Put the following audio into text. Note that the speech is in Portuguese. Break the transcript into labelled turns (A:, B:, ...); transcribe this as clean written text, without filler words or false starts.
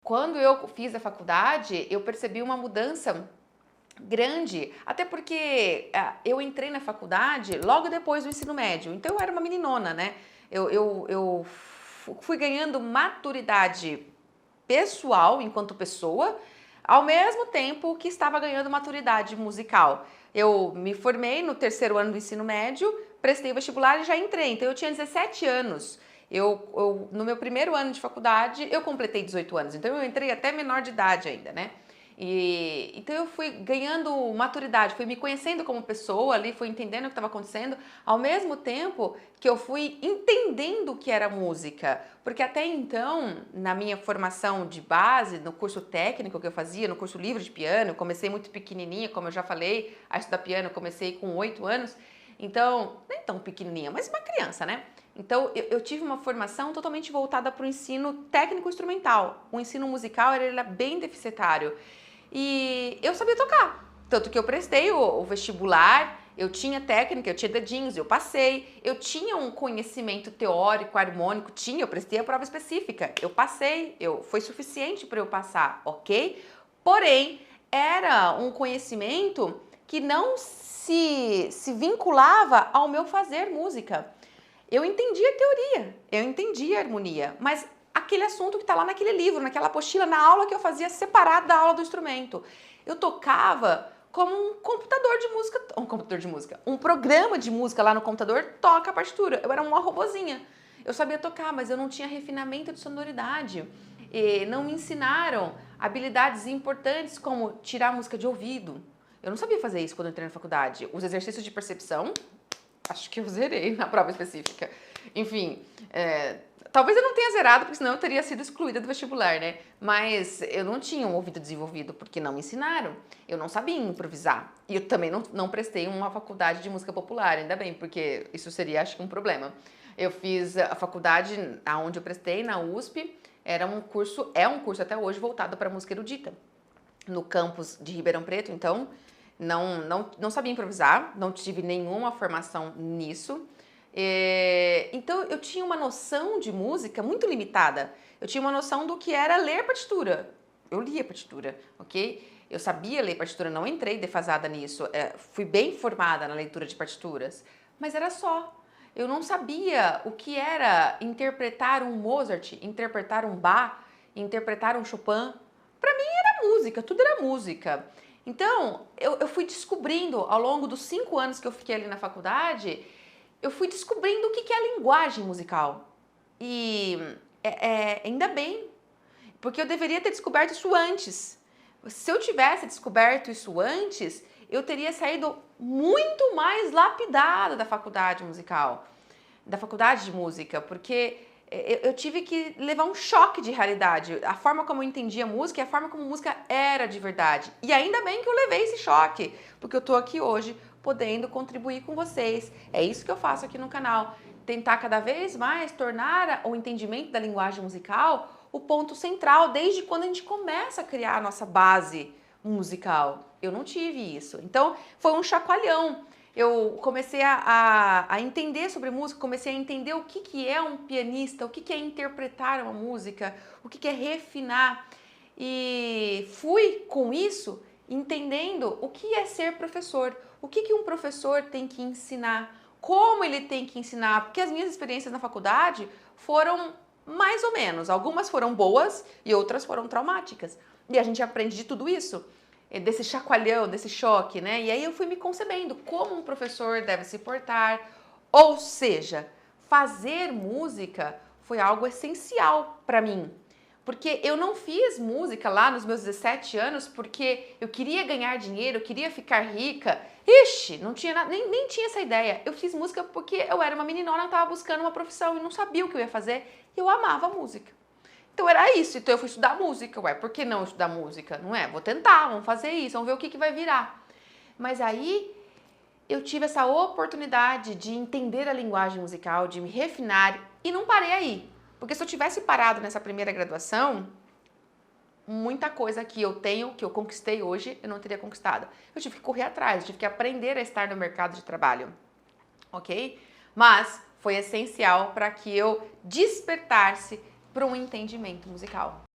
A: quando eu fiz a faculdade, eu percebi uma mudança grande, até porque eu entrei na faculdade logo depois do ensino médio, então eu era uma meninona, né? Eu fui ganhando maturidade pessoal enquanto pessoa, ao mesmo tempo que estava ganhando maturidade musical. Eu me formei no terceiro ano do ensino médio, prestei vestibular e já entrei, então eu tinha 17 anos. No meu primeiro ano de faculdade, eu completei 18 anos, então eu entrei até menor de idade ainda, né? Então eu fui ganhando maturidade, fui me conhecendo como pessoa ali, fui entendendo o que estava acontecendo, ao mesmo tempo que eu fui entendendo o que era música. Porque até então, na minha formação de base, no curso técnico que eu fazia, no curso livre de piano, eu comecei muito pequenininha, como eu já falei, a estudar piano eu comecei com 8 anos, então, nem tão pequenininha, mas uma criança, né? Então, eu tive uma formação totalmente voltada para o ensino técnico-instrumental. O ensino musical ele era bem deficitário. E eu sabia tocar, tanto que eu prestei o vestibular, eu tinha técnica, eu tinha dedinhos, eu passei, eu tinha um conhecimento teórico, harmônico, eu prestei a prova específica, eu passei, foi suficiente para eu passar, ok? Porém, era um conhecimento que não se vinculava ao meu fazer música. Eu entendia a teoria, eu entendia a harmonia, mas aquele assunto que está lá naquele livro, naquela apostila, na aula que eu fazia separado da aula do instrumento. Eu tocava como um computador de música, um programa de música lá no computador toca a partitura. Eu era uma robozinha. Eu sabia tocar, mas eu não tinha refinamento de sonoridade. E não me ensinaram habilidades importantes como tirar música de ouvido. Eu não sabia fazer isso quando eu entrei na faculdade. Os exercícios de percepção, acho que eu zerei na prova específica. Enfim, talvez eu não tenha zerado, porque senão eu teria sido excluída do vestibular, né? Mas eu não tinha um ouvido desenvolvido, porque não me ensinaram. Eu não sabia improvisar. E eu também não prestei uma faculdade de música popular, ainda bem, porque isso seria, acho que, um problema. Eu fiz a faculdade onde eu prestei, na USP, é um curso até hoje voltado para música erudita, no campus de Ribeirão Preto, então não sabia improvisar, não tive nenhuma formação nisso. Então eu tinha uma noção de música muito limitada. Eu tinha uma noção do que era ler partitura. Eu lia partitura, ok? Eu sabia ler partitura, não entrei defasada nisso. Fui bem formada na leitura de partituras, mas era só. Eu não sabia o que era interpretar um Mozart, interpretar um Bach, interpretar um Chopin. Para mim era música, tudo era música. Então, eu fui descobrindo, ao longo dos 5 anos que eu fiquei ali na faculdade, eu fui descobrindo o que é a linguagem musical. E ainda bem, porque eu deveria ter descoberto isso antes. Se eu tivesse descoberto isso antes, eu teria saído muito mais lapidada da faculdade musical, da faculdade de música, porque eu tive que levar um choque de realidade. A forma como eu entendia a música e a forma como a música era de verdade. E ainda bem que eu levei esse choque, porque eu tô aqui hoje podendo contribuir com vocês. É isso que eu faço aqui no canal. Tentar cada vez mais tornar o entendimento da linguagem musical o ponto central, desde quando a gente começa a criar a nossa base musical. Eu não tive isso. Então, foi um chacoalhão. Eu comecei a entender sobre música, comecei a entender o que é um pianista, o que é interpretar uma música, o que é refinar. E fui com isso entendendo o que é ser professor, o que um professor tem que ensinar, como ele tem que ensinar, porque as minhas experiências na faculdade foram mais ou menos. Algumas foram boas e outras foram traumáticas. E a gente aprende de tudo isso, desse chacoalhão, desse choque, né? E aí eu fui me concebendo como um professor deve se portar. Ou seja, fazer música foi algo essencial para mim. Porque eu não fiz música lá nos meus 17 anos porque eu queria ganhar dinheiro, eu queria ficar rica. Ixi, não tinha nada, nem tinha essa ideia. Eu fiz música porque eu era uma meninona, estava buscando uma profissão e não sabia o que eu ia fazer. E eu amava música. Então era isso, então eu fui estudar música. Ué, por que não estudar música? Não é? Vou tentar, vamos fazer isso, vamos ver o que vai virar. Mas aí eu tive essa oportunidade de entender a linguagem musical, de me refinar e não parei aí. Porque se eu tivesse parado nessa primeira graduação, muita coisa que eu tenho, que eu conquistei hoje, eu não teria conquistado. Eu tive que correr atrás, eu tive que aprender a estar no mercado de trabalho, ok? Mas foi essencial para que eu despertasse para um entendimento musical.